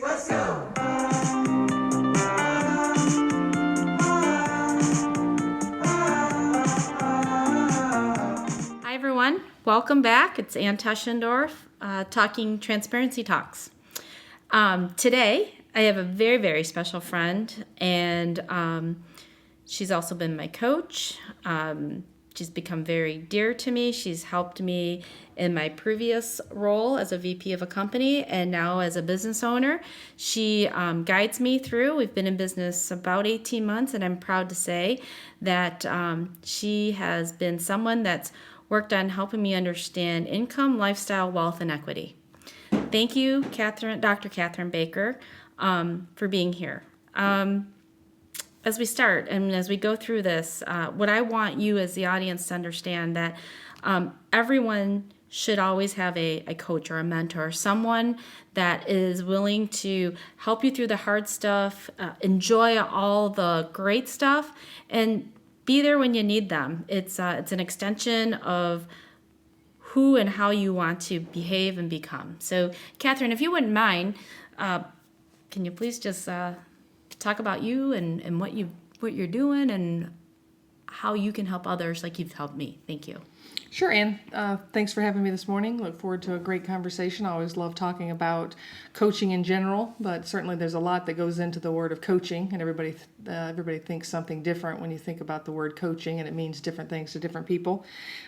Let's go. Hi, everyone. Welcome back. It's Ann Teschendorf talking Transparency Talks. Today, I have a very, very special friend, and she's also been my coach. She's become very dear to me. She's helped me in my previous role as a VP of a company and now as a business owner. She guides me through. We've been in business about 18 months, and I'm proud to say that she has been someone that's worked on helping me understand income, lifestyle, wealth, and equity. Thank you, Dr. Kathryn Baker, for being here. As we start and as we go through this, what I want you as the audience to understand that everyone should always have a coach or a mentor, someone that is willing to help you through the hard stuff, enjoy all the great stuff, and be there when you need them. It's an extension of who and how you want to behave and become. So, Kathryn, if you wouldn't mind, can you please just talk about you and what you're doing and how you can help others like you've helped me. Thank you. Sure, Ann. Thanks for having me this morning. Look forward to a great conversation. I always love talking about coaching in general, but certainly there's a lot that goes into the word of coaching, and everybody thinks something different when you think about the word coaching, and it means different things to different people.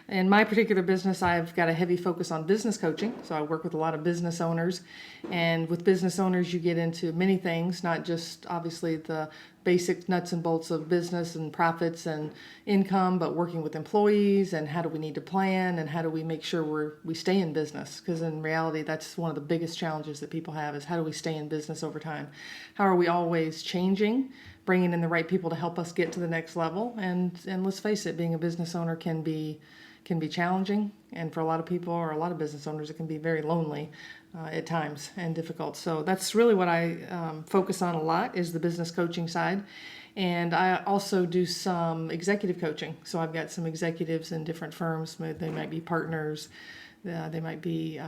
In my particular business, I've got a heavy focus on business coaching, so I work with a lot of business owners, and with business owners you get into many things, not just obviously the basic nuts and bolts of business and profits and income, but working with employees and how do we need to plan and how do we make sure we stay in business, because in reality that's one of the biggest challenges that people have is how do we stay in business over time? How are we always changing, bringing in the right people to help us get to the next level? And let's face it, being a business owner can be challenging, and for a lot of people or a lot of business owners it can be very lonely at times and difficult. So that's really what I focus on a lot, is the business coaching side. And I also do some executive coaching. So I've got some executives in different firms. They might be partners, they might be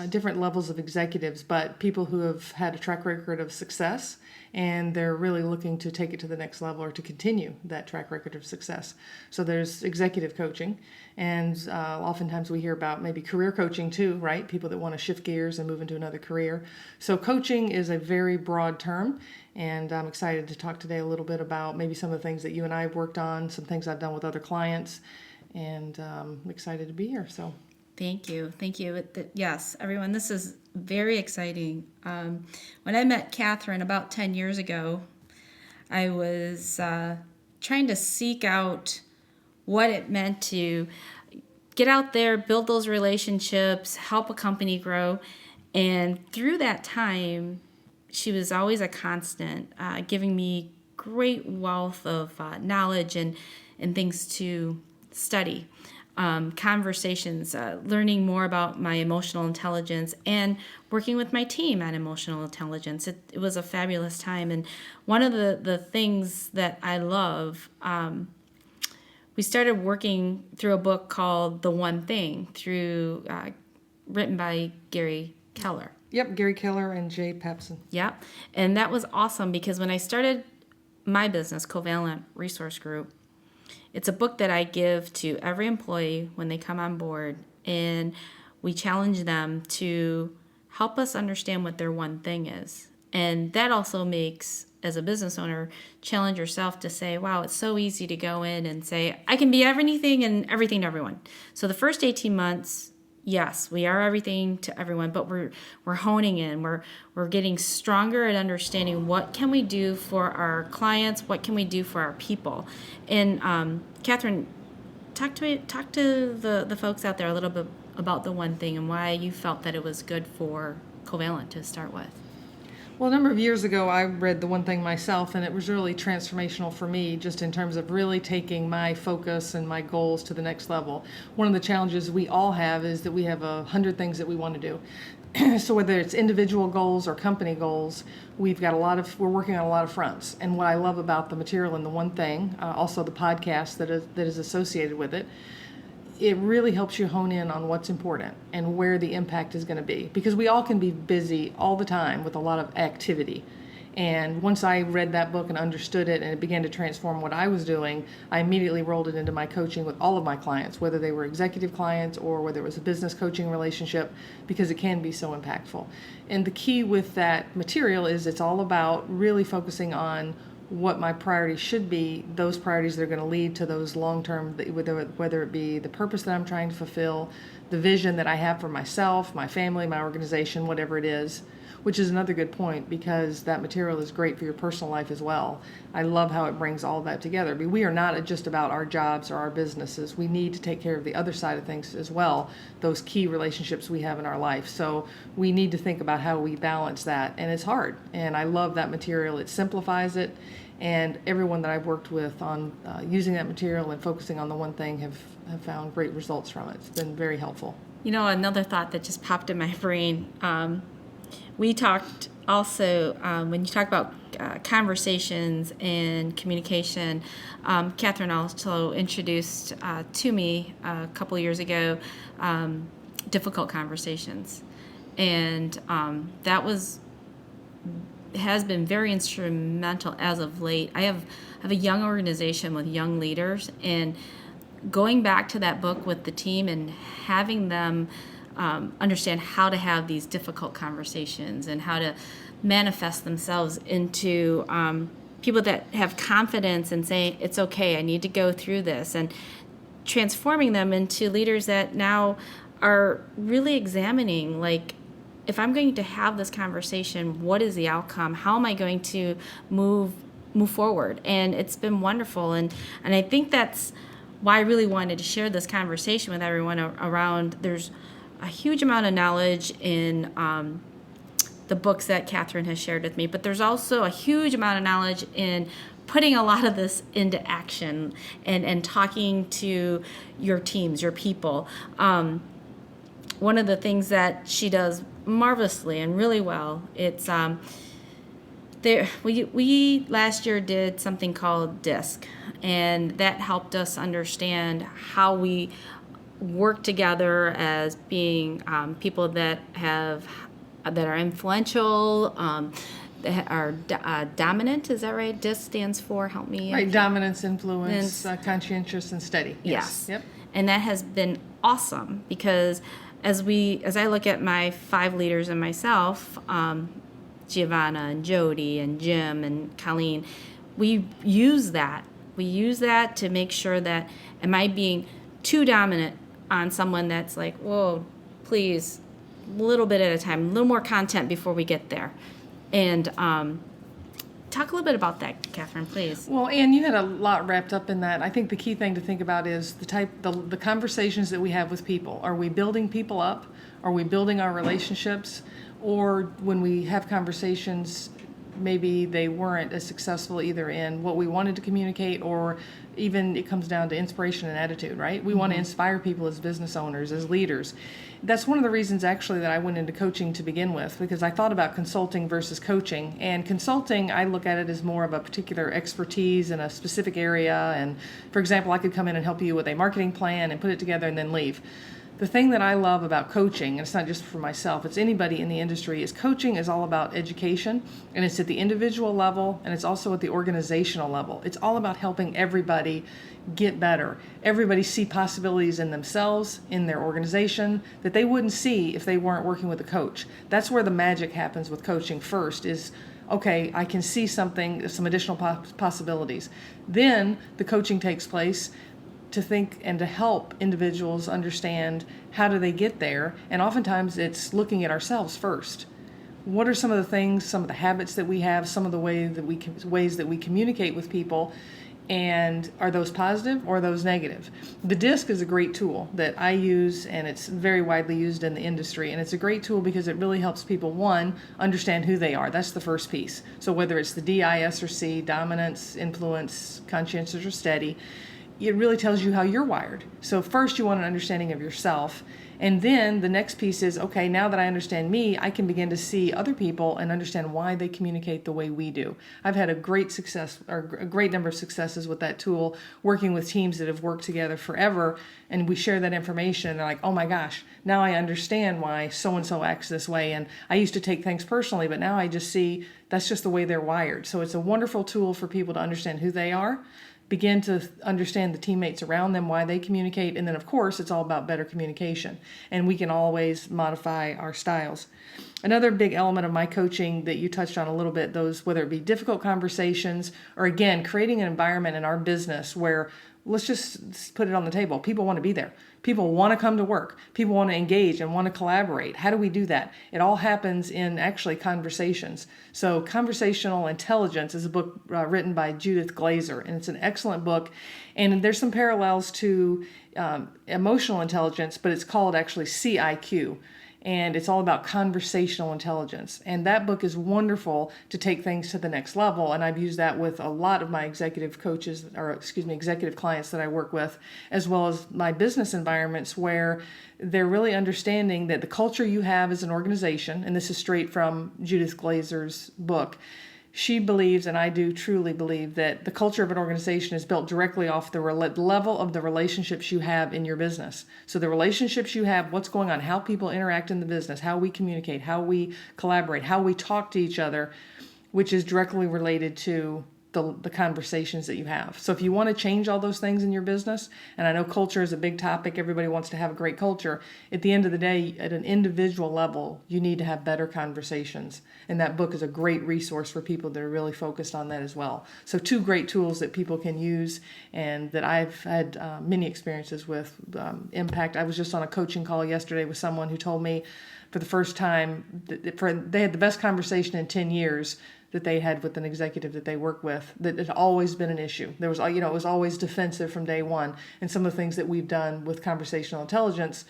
different levels of executives, but people who have had a track record of success and they're really looking to take it to the next level or to continue that track record of success. So there's executive coaching, and oftentimes we hear about maybe career coaching too, right? People that want to shift gears and move into another career. So coaching is a very broad term, and I'm excited to talk today a little bit about maybe some of the things that you and I have worked on, some things I've done with other clients, and I'm excited to be here. So. Thank you. Yes, everyone, this is very exciting. When I met Kathryn about 10 years ago, I was trying to seek out what it meant to get out there, build those relationships, help a company grow. And through that time, she was always a constant, giving me great wealth of knowledge and things to study. Conversations, learning more about my emotional intelligence, and working with my team on emotional intelligence. It was a fabulous time. And one of the things that I love, we started working through a book called The One Thing, written by Gary Keller. Yep, Gary Keller and Jay Papson. Yep. And that was awesome because when I started my business, Covalent Resource Group, it's a book that I give to every employee when they come on board, and we challenge them to help us understand what their one thing is. And that also makes, as a business owner, challenge yourself to say, wow, it's so easy to go in and say, I can be anything and everything to everyone. So the first 18 months, yes, we are everything to everyone, but we're honing in. We're getting stronger at understanding what can we do for our clients, what can we do for our people. And Kathryn, talk to the folks out there a little bit about The One Thing and why you felt that it was good for Covalent to start with. Well, a number of years ago, I read The One Thing myself, and it was really transformational for me just in terms of really taking my focus and my goals to the next level. One of the challenges we all have is that we have 100 things that we want to do. So whether it's individual goals or company goals, we're working on a lot of fronts. And what I love about the material in The One Thing, also the podcast that is associated with it, it really helps you hone in on what's important and where the impact is going to be, because we all can be busy all the time with a lot of activity. And once I read that book and understood it and it began to transform what I was doing, I immediately rolled it into my coaching with all of my clients, whether they were executive clients or whether it was a business coaching relationship, because it can be so impactful. And the key with that material is it's all about really focusing on what my priorities should be, those priorities that are going to lead to those long-term, whether it be the purpose that I'm trying to fulfill, the vision that I have for myself, my family, my organization, whatever it is, which is another good point, because that material is great for your personal life as well. I love how it brings all that together. But we are not just about our jobs or our businesses. We need to take care of the other side of things as well, those key relationships we have in our life. So we need to think about how we balance that, and it's hard. And I love that material. It simplifies it, and everyone that I've worked with on using that material and focusing on the one thing have found great results from it. It's been very helpful. You know, another thought that just popped in my brain, we talked also, when you talk about conversations and communication, Kathryn also introduced to me a couple years ago difficult conversations. And that has been very instrumental as of late. I have a young organization with young leaders, and going back to that book with the team and having them understand how to have these difficult conversations and how to manifest themselves into people that have confidence and saying, it's okay, I need to go through this, and transforming them into leaders that now are really examining, like, if I'm going to have this conversation, what is the outcome? How am I going to move forward? And it's been wonderful. And I think that's why I really wanted to share this conversation with everyone around. There's a huge amount of knowledge in the books that Kathryn has shared with me, but there's also a huge amount of knowledge in putting a lot of this into action and talking to your teams, your people. One of the things that she does marvelously and really well, it's we last year did something called DISC, and that helped us understand how we work together as being people that are influential, that are dominant. Is that right? DISC stands for, help me. Right, dominance, influence, conscientious, and steady. Yes. Yep. And that has been awesome, because as I look at my 5 leaders and myself, Giovanna and Jody and Jim and Colleen, we use that. We use that to make sure that, am I being too dominant on someone that's like, whoa, please, a little bit at a time, a little more content before we get there. And talk a little bit about that, Kathryn, please. Well, Ann, you had a lot wrapped up in that. I think the key thing to think about is the conversations that we have with people. Are we building people up? Are we building our relationships? Or when we have conversations, maybe they weren't as successful either in what we wanted to communicate, or even it comes down to inspiration and attitude, right? We want to inspire people as business owners, as leaders. That's one of the reasons actually that I went into coaching to begin with, because I thought about consulting versus coaching. And consulting, I look at it as more of a particular expertise in a specific area. And for example, I could come in and help you with a marketing plan and put it together and then leave. The thing that I love about coaching, and it's not just for myself, it's anybody in the industry, is coaching is all about education, and it's at the individual level, and it's also at the organizational level. It's all about helping everybody get better. Everybody see possibilities in themselves, in their organization, that they wouldn't see if they weren't working with a coach. That's where the magic happens with coaching first, is okay, I can see something, some additional possibilities. Then the coaching takes place to think and to help individuals understand how do they get there. And oftentimes it's looking at ourselves first. What are some of the things, some of the habits that we have, some of the ways that we communicate with people, and are those positive or are those negative? The DISC is a great tool that I use, and it's very widely used in the industry. And it's a great tool because it really helps people, one, understand who they are. That's the first piece. So whether it's the D, I, S, or C, dominance, influence, conscientious, or steady, it really tells you how you're wired. So first you want an understanding of yourself, And then the next piece is, okay, now that I understand me, I can begin to see other people and understand why they communicate the way we do. I've had a great number of successes with that tool, working with teams that have worked together forever, and we share that information, and they're like, oh my gosh, now I understand why so-and-so acts this way, and I used to take things personally, but now I just see that's just the way they're wired. So it's a wonderful tool for people to understand who they are, begin to understand the teammates around them, why they communicate, and then of course it's all about better communication, and we can always modify our styles. Another big element of my coaching that you touched on a little bit, those, whether it be difficult conversations or again creating an environment in our business where, let's just put it on the table, people want to be there. People want to come to work. People want to engage and want to collaborate. How do we do that? It all happens in actually conversations. So Conversational Intelligence is a book written by Judith Glaser, and it's an excellent book. And there's some parallels to emotional intelligence, but it's called actually CIQ. And it's all about conversational intelligence. And that book is wonderful to take things to the next level. And I've used that with a lot of my executive clients that I work with, as well as my business environments, where they're really understanding that the culture you have as an organization, and this is straight from Judith Glaser's book, she believes, and I do truly believe, that the culture of an organization is built directly off the level of the relationships you have in your business. So the relationships you have, what's going on, how people interact in the business, how we communicate, how we collaborate, how we talk to each other, which is directly related to the conversations that you have. So if you want to change all those things in your business, and I know culture is a big topic, everybody wants to have a great culture, at the end of the day, at an individual level, you need to have better conversations. And that book is a great resource for people that are really focused on that as well. So 2 great tools that people can use and that I've had many experiences with impact. I was just on a coaching call yesterday with someone who told me for the first time they had the best conversation in 10 years that they had with an executive that they work with, that had always been an issue. There was, it was always defensive from day one. And some of the things that we've done with conversational intelligence,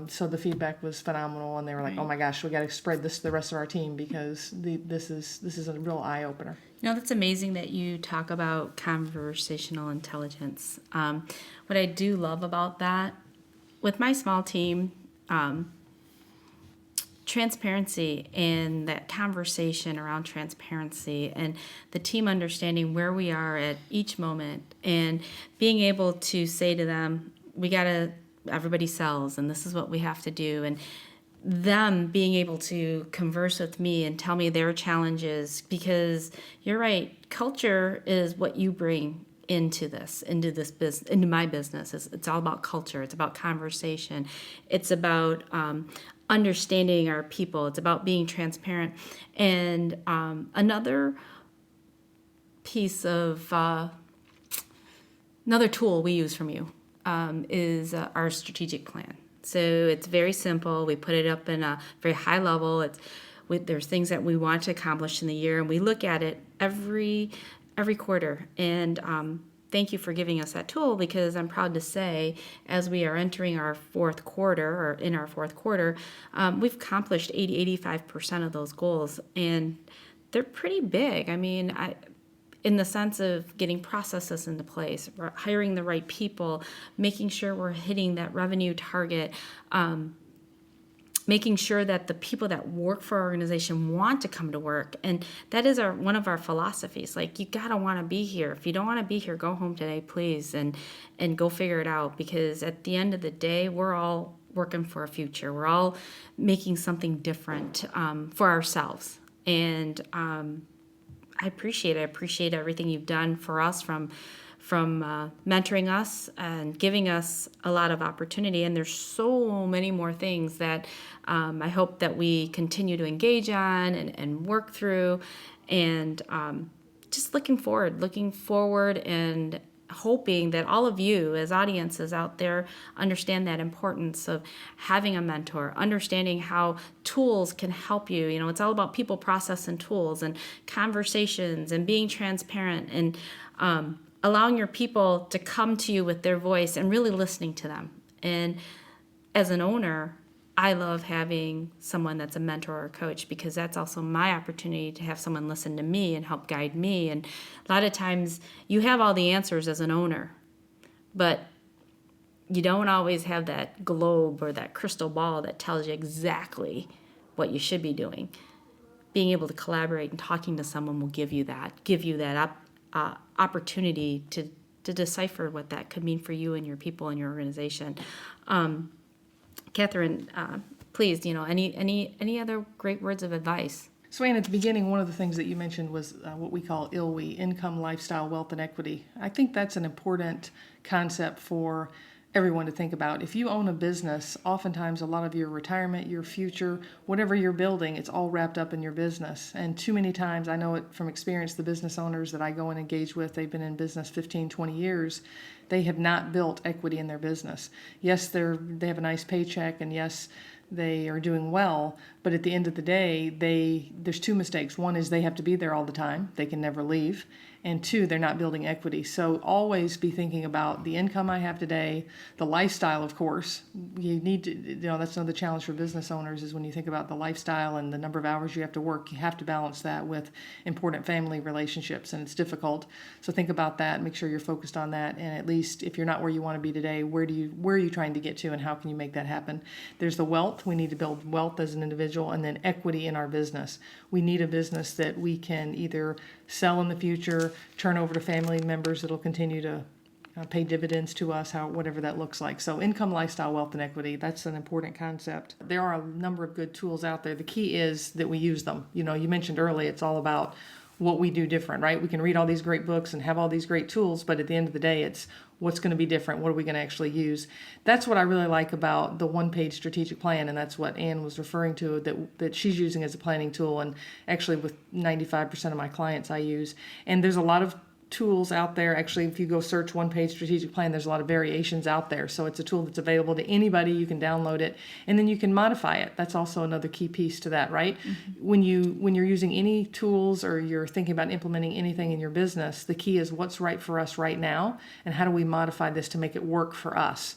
so the feedback was phenomenal, and they were like, "Oh my gosh, we got to spread this to the rest of our team because this is a real eye opener." That's amazing that you talk about conversational intelligence. What I do love about that, with my small team, transparency and that conversation around transparency and the team understanding where we are at each moment and being able to say to them, everybody sells and this is what we have to do, and them being able to converse with me and tell me their challenges, because you're right, culture is what you bring into this business, into my business. It's all about culture. It's about conversation. It's about understanding our people. It's about being transparent. And another piece of another tool we use from you is our strategic plan. So it's very simple. We put it up in a very high level. There's things that we want to accomplish in the year, and we look at it every quarter. And thank you for giving us that tool, because I'm proud to say, as we are entering our fourth quarter, we've accomplished 85% of those goals, and they're pretty big. I mean, in the sense of getting processes into place, hiring the right people, making sure we're hitting that revenue target, making sure that the people that work for our organization want to come to work. And that is one of our philosophies. Like, you gotta want to be here. If you don't want to be here, go home today, please, and go figure it out. Because at the end of the day, we're all working for a future. We're all making something different for ourselves. And I appreciate it. I appreciate everything you've done for us, from mentoring us and giving us a lot of opportunity. And there's so many more things that I hope that we continue to engage on and work through. And just looking forward and hoping that all of you as audiences out there understand that importance of having a mentor, understanding how tools can help you. It's all about people, process, and tools, and conversations, and being transparent, and allowing your people to come to you with their voice and really listening to them. And as an owner, I love having someone that's a mentor or a coach, because that's also my opportunity to have someone listen to me and help guide me. And a lot of times you have all the answers as an owner, but you don't always have that globe or that crystal ball that tells you exactly what you should be doing. Being able to collaborate and talking to someone will give you that opportunity to decipher what that could mean for you and your people and your organization. Kathryn, please, any other great words of advice? So, Ann, at the beginning, one of the things that you mentioned was what we call ILWE, income, lifestyle, wealth, and equity. I think that's an important concept for everyone to think about. If you own a business, oftentimes a lot of your retirement, your future, whatever you're building, it's all wrapped up in your business. And too many times, I know it from experience, the business owners that I go and engage with, they've been in business 15, 20 years, they have not built equity in their business. Yes, they have a nice paycheck, and yes, they are doing well, but at the end of the day, there's two mistakes. One is they have to be there all the time. They can never leave. And two, they're not building equity. So always be thinking about the income I have today, the lifestyle, of course. You need to, that's another challenge for business owners is when you think about the lifestyle and the number of hours you have to work, you have to balance that with important family relationships, and it's difficult. So think about that, make sure you're focused on that, and at least if you're not where you want to be today, where are you trying to get to, and how can you make that happen? There's the wealth. We need to build wealth as an individual, and then equity in our business. We need a business that we can either sell in the future, turn over to family members that'll continue to pay dividends to us, whatever that looks like. So income, lifestyle, wealth, and equity, that's an important concept. There are a number of good tools out there. The key is that we use them. You mentioned earlier, it's all about what we do different, right? We can read all these great books and have all these great tools, but at the end of the day, it's what's going to be different. What are we going to actually use? That's what I really like about the one-page strategic plan, and that's what Ann was referring to, that she's using as a planning tool, and actually with 95% of my clients I use. And there's a lot of tools out there. Actually, if you go search one-page strategic plan, there's a lot of variations out there. So it's a tool that's available to anybody. You can download it, and then you can modify it. That's also another key piece to that, right? Mm-hmm. When you're using any tools or you're thinking about implementing anything in your business, the key is what's right for us right now, and how do we modify this to make it work for us.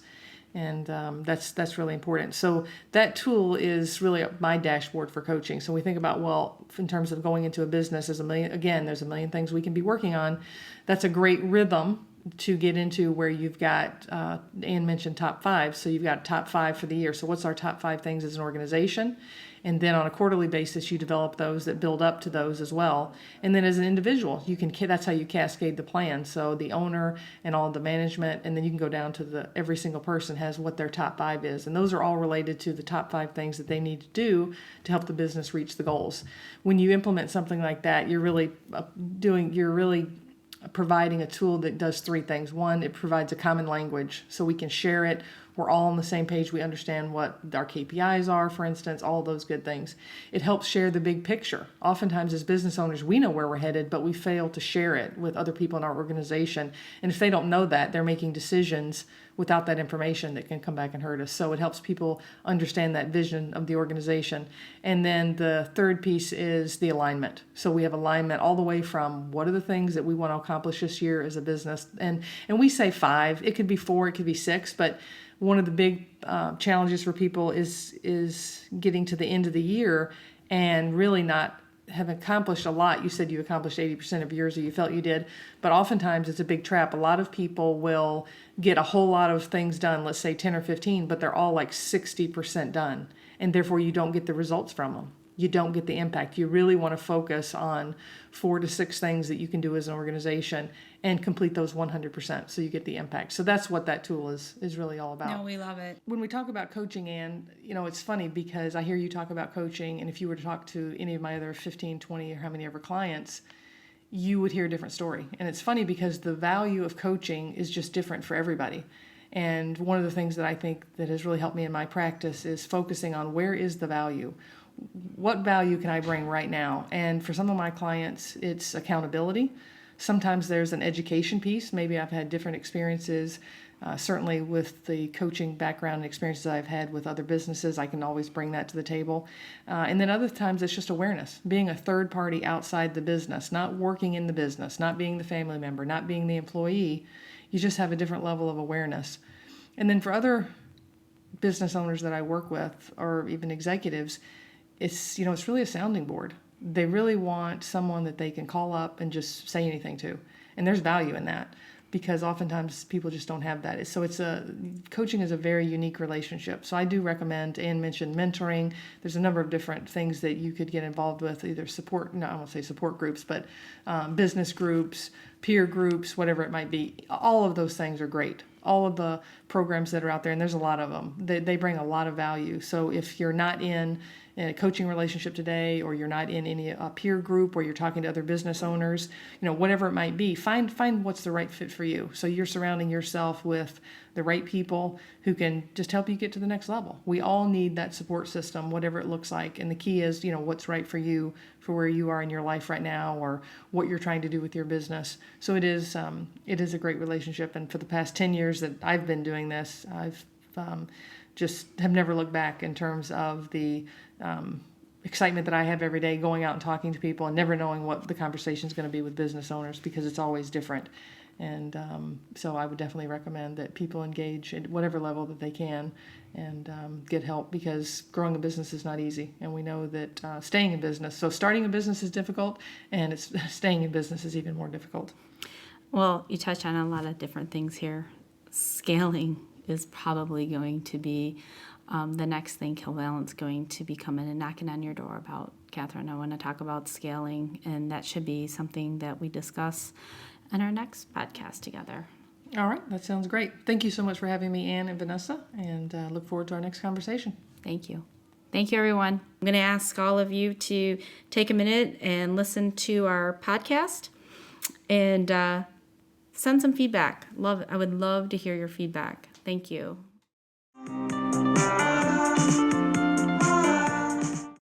And that's really important. So that tool is really my dashboard for coaching. So we think about, well, in terms of going into a business, there's a million things we can be working on. That's a great rhythm to get into where you've got, Ann mentioned top 5. So you've got top 5 for the year. So what's our top 5 things as an organization? And then on a quarterly basis, you develop those that build up to those as well. And then as an individual, that's how you cascade the plan. So the owner and all the management, and then you can go down to every single person has what their top 5 is. And those are all related to the top 5 things that they need to do to help the business reach the goals. When you implement something like that, you're really providing a tool that does 3 things. One, it provides a common language so we can share it. We're all on the same page. We understand what our KPIs are, for instance, all those good things. It helps share the big picture. Oftentimes as business owners, we know where we're headed, but we fail to share it with other people in our organization. And if they don't know that, they're making decisions without that information that can come back and hurt us. So it helps people understand that vision of the organization. And then the third piece is the alignment. So we have alignment all the way from what are the things that we want to accomplish this year as a business. And we say 5, it could be 4, it could be 6, but one of the big challenges for people is getting to the end of the year and really not have accomplished a lot. You said you accomplished 80% of yours, or you felt you did, but oftentimes it's a big trap. A lot of people will get a whole lot of things done, let's say 10 or 15, but they're all like 60% done, and therefore you don't get the results from them. You don't get the impact. You really want to focus on 4 to 6 things that you can do as an organization and complete those 100% so you get the impact. So that's what that tool is really all about. No, we love it. When we talk about coaching, Ann, it's funny because I hear you talk about coaching, and if you were to talk to any of my other 15, 20, or how many ever clients, you would hear a different story. And it's funny because the value of coaching is just different for everybody. And one of the things that I think that has really helped me in my practice is focusing on where is the value. What value can I bring right now? And for some of my clients, it's accountability. Sometimes there's an education piece. Maybe I've had different experiences. Certainly with the coaching background and experiences I've had with other businesses, I can always bring that to the table. And then other times it's just awareness, being a third party outside the business, not working in the business, not being the family member, not being the employee. You just have a different level of awareness. And then for other business owners that I work with, or even executives, it's really a sounding board. They really want someone that they can call up and just say anything to. And there's value in that. because oftentimes people just don't have that. So coaching is a very unique relationship. So I do recommend, Ann mentioned mentoring. There's a number of different things that you could get involved with, either I won't say support groups, but business groups, peer groups, whatever it might be. All of those things are great. All of the programs that are out there, and there's a lot of them, they bring a lot of value. So if you're not in a coaching relationship today, or you're not in any peer group where you're talking to other business owners, whatever it might be, find what's the right fit for you. So you're surrounding yourself with the right people who can just help you get to the next level. We all need that support system, whatever it looks like. And the key is, what's right for you, for where you are in your life right now, or what you're trying to do with your business. So it is a great relationship. And for the past 10 years that I've been doing this, I've just have never looked back in terms of the excitement that I have every day going out and talking to people, and never knowing what the conversation is going to be with business owners, because it's always different. And so I would definitely recommend that people engage at whatever level that they can, and get help, because growing a business is not easy. And we know that staying in business, so starting a business is difficult, and staying in business is even more difficult. Well, you touched on a lot of different things here. Scaling is probably going to be the next thing Covalent's going to be coming and knocking on your door about. Kathryn, I want to talk about scaling, and that should be something that we discuss in our next podcast together. All right, that sounds great. Thank you so much for having me, Ann and Vanessa, and look forward to our next conversation. Thank you. Thank you, everyone. I'm going to ask all of you to take a minute and listen to our podcast, and send some feedback. I would love to hear your feedback. Thank you.